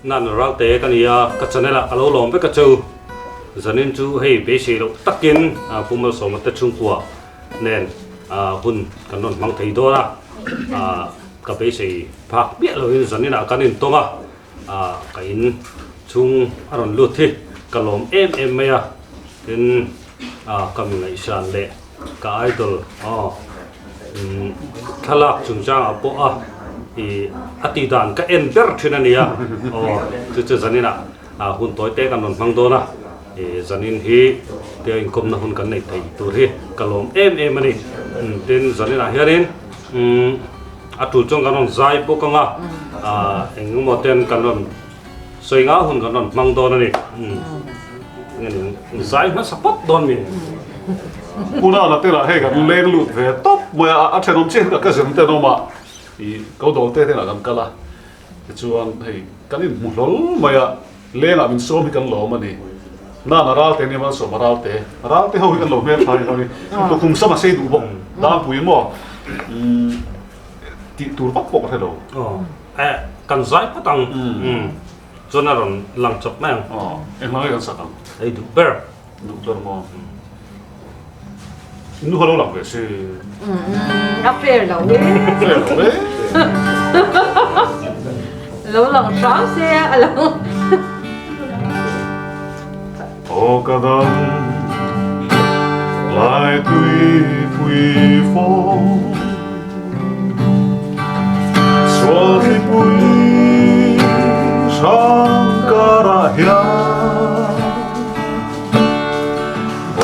nan rau te kania ka chanela alo lom pe ka chu zanin chu hei be se lo takin pumal so mata chung kwa nen hun kanon mang thei do la ka be se phak bia lo in zanina kanin tonga ka in chung aron lu thi kalom em maya tin kam ngai san le ka idol thalak chung chang apo ati dan ka en ber thinania chu zanina hun toy te kanon mang do na zanin hi te in kom na hun kan nei thei tur hi kalom em ani tin zanina hiarin atu chong kanon zai po kanga engum moten kanon soinga hun kanon mang do na ni zai ma sapot don min puna na tela he kan leng lut ve top moya a thenom chen ka sem te no ma I ko do te na kan kala chuan hei kanin mu lol maya lenga min som hi kan lo ma ni na ral te ni ma so ral te ho kan lo me thai ni to kum sama sei du bo da pui mo ti tur pak pok hello kan zai patang zonaron lang chop mang em nói kan sakam ai du ber mo nu halo lang ve se fair lo lâu lòng xóa xe lâu o kadam lai tui pui fo so hi pui Shankarahya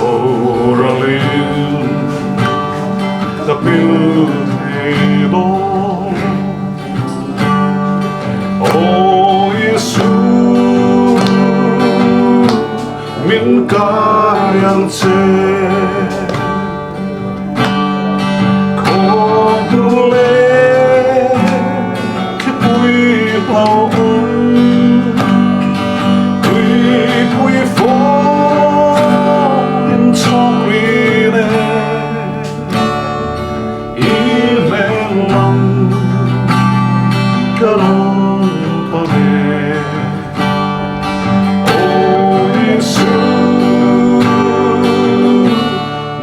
Oralin Tapil Heido O Yesu Min kayang che Kodule Kipui pao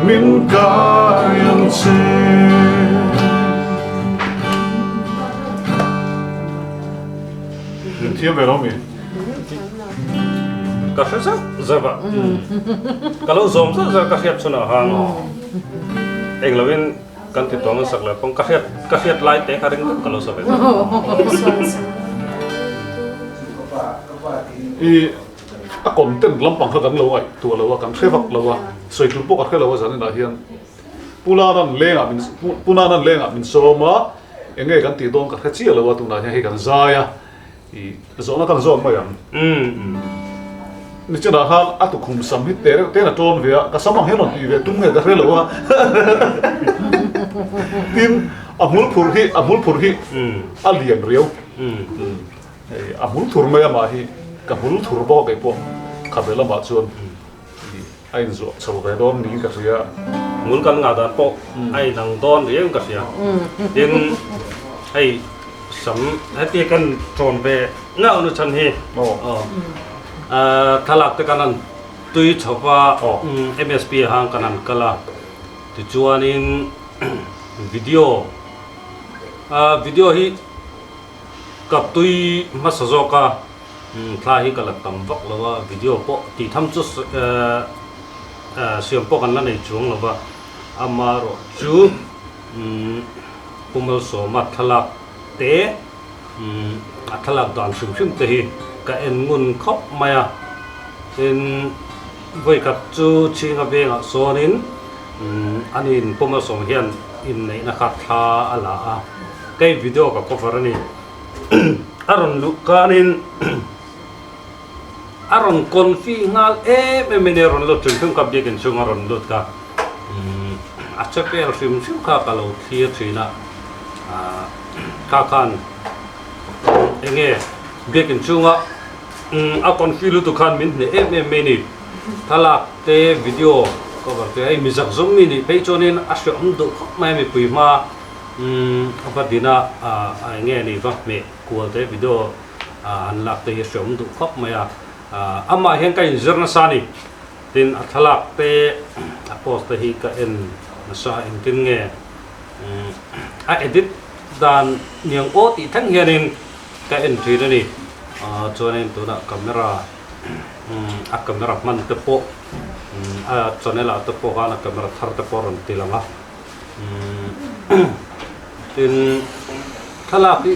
Min kayang che Tiêm về đâu mi? Cà phê sắc, giờ vậy. Kalau zoom sắc giờ cà phê cho nó hàng. Anh là bên kan ti tong sak la pong cà phê lại té khai ring kalau sao vậy? A kon ten lampang kha kan lo ai tu lo kan khevak lo soi tu pok kha lo zan na hian puna nan lenga min soma enge kan ti dong ka chi lo tu na he kan zaya I zo na kan zo ma yam ni chana hal atu khum sam hit te na ton ve ka samang helon ti ve tum nge ka re lo tin amul phur hi alian riau amul thur ma ma hi ka mul thur bo ke po khabela ma chuan ai zo chho ve don ni ka ria mul kan nga da po ai nang don rieng ka sia tin ai sam hati kan tron ve ngau nu chan hi thalak te kanan tui chopa MSP hang kanan kala ti chuanin video hi kap tui masazoka thla hi kala tam vak lawa video po ti tham chu siam po kan la nei chung lawa amaro chu pumal so ma thalak te thalak dan shum te hi ka en ngun khop maya in voi kap chu chinga benga sonin anin pumal so hian in nei na kha tha ala a kai video ka cover ani aron lukanin aron konfi ngal meneron lot chung kap de ken chung aron lot ka achapel film ka kalo thia thina ka kan enge bekin chunga a konfi lu tu khan min ne meni thalak te video cover te ai mizak zum mini pe chonin asho amdu khop mai mi puima apadina nge ni va me kual te video an lak te shom du khop maya ama hen kai zerna sani tin athalak te apos te hi ka en nasa en tin nge a edit dan niang o ti thang hianin ka en thri ni chonen tu na camera a camera man te po a chonela te po ga na camera thar te po ron tilanga tin thalak hi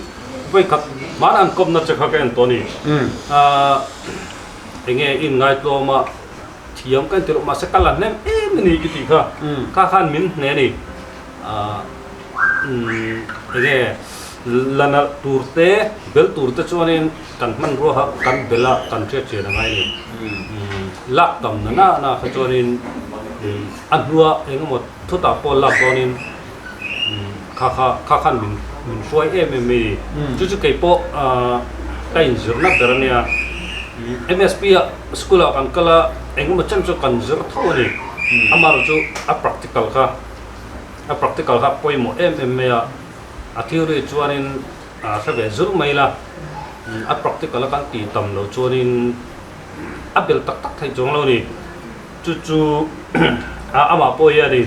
vai khat man an kom na chakha ka en to ni enge in ngai to ma thiam kan tiro ma sakalan nem ni ki ti kha khan min ne ni enge lana turte bel turte chonin kan man ro ha kan bela kan che che na ngai ni lak tam na kha chonin an ruwa enge mo thuta pol la chonin kha khan min soi me chu kai po kai zurna berania MSP school kan kala enge mo chan chu kan zur thoni amar chu a practical ka poi mo me a theory chuanin a sabe zur mai la a practical kan ti tam lo chuanin a bel tak thai chong lo ni chu a ama po ya ni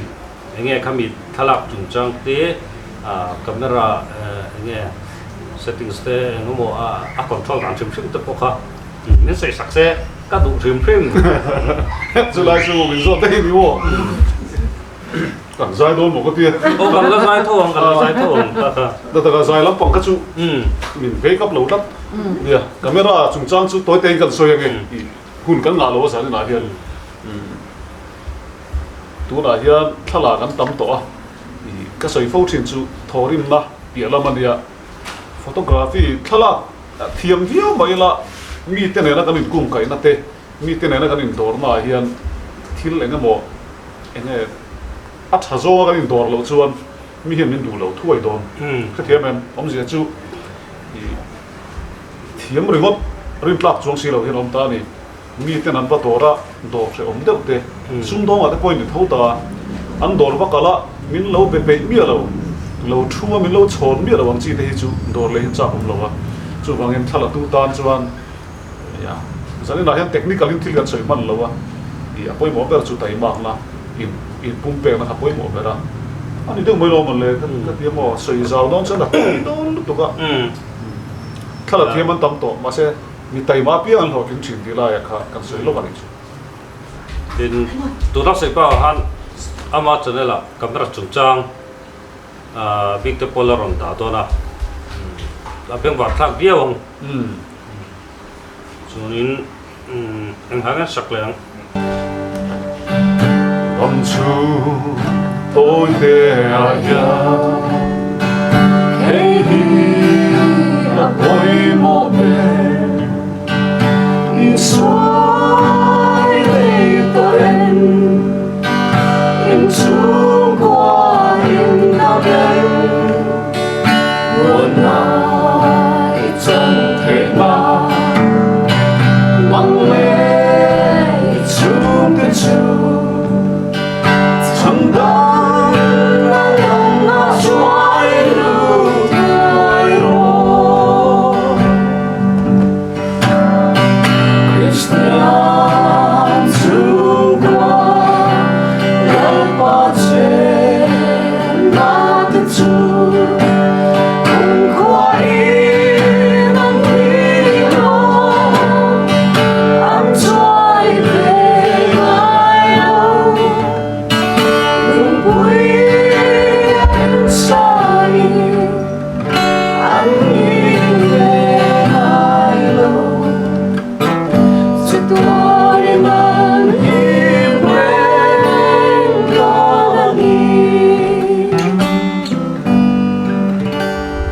enge khami thalak chung chang te camera enge settings te enge mo a control kan chim te po kha nên xây sạch sẽ các đủ thêm phim就来说我跟你说对你我cần dài đôi một cái tiền ô cần là dài thôi đó là dài lắm bằng cái chú mình phải cấp lâu lắm nè camera chúng trang chú tối tên cần soi cái hun cần ngã lỗ sao này hiện tu là hiện thà là cần tắm tỏ cái soi phô trên chú thò rim na bịa làm anh ya photography thà là thiam hiếu mấy là mi tên này là cái mình cùng cái nát tê mi tên này là cái mình đổ mà hiện thiếu lại cái mỏ anh ắt hà do cái mình đổ lâu chuan mi hiện mình đủ lâu thui đòn cái thiam em ông gì chú thiam rồi ngót rim plak chuang xí lâu hiện ông ta này mi tên anh bắt đổ ra đổ sẽ ông đeo tê xung đong ở cái point thâu ta anh đổ bắt cả là mình lâu bể mi lâu chua mình lâu chọn mi là bằng chi thế chú đổ lấy hiện trạng ông lâu à chú bằng em thà là tu tan chuan ya giờ này là hiện technical in thil gan soi man lo wa i apoi mo ber chu tai mak na in pum pe na apoi mo bera ani ding moi lo man le ka ti mo soi zau non chen da don tu ka khala thi man tam to ma se mi tai ma pi an ho kin chin di la ya kha kan soi lo ba ni chu tin tu ra sei pa han ama chanela camera chung chang big te polaron da to na la beng wa thak biawang chuanin anh hang sak lang Tâm chú tôi để ya hey là quay một bên in suối lấy tên in xuống qua in nào đây buồn ai chẳng thể mà mang lên chung cái chung chẳng đáng là lòng nó xoay lưu thay rồi Christian chung qua lớp ba trên ba cái chung cùng qua in anh đi rồi anh trói về ai đâu đừng quên anh sai anh nhìn về ai đâu cho tôi mang im quên có là đi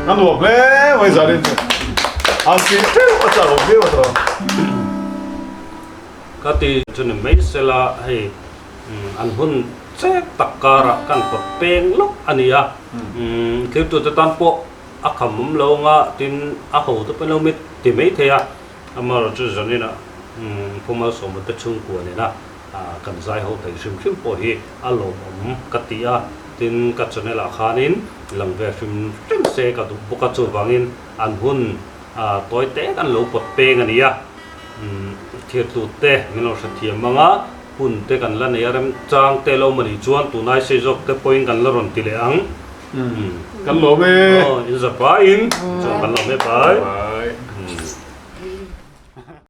anhบอกแล้วไว้จะเล่นอันที่เจ้าว่าจะรู้เรื่องอะไร ka ti chun mai sela hei an hun che takara kan pa peng lok ania ke tu ta tan po akham lo nga tin a ho to pe lo mit ti mai thea amar chu janina phoma som ta chung ko ne na kan zai ho tai sim sim po hi alo katia tin ka chanela khanin langve sim sim se ka du boka chu wangin an hun toy te kan lo pot pe ngania thir tu te mino sa thiam manga hun te kan la nei rem chang te lo mani chuan tu nai se jok te point kan la ron ti le ang kan lo me in za pa in kan lo me pai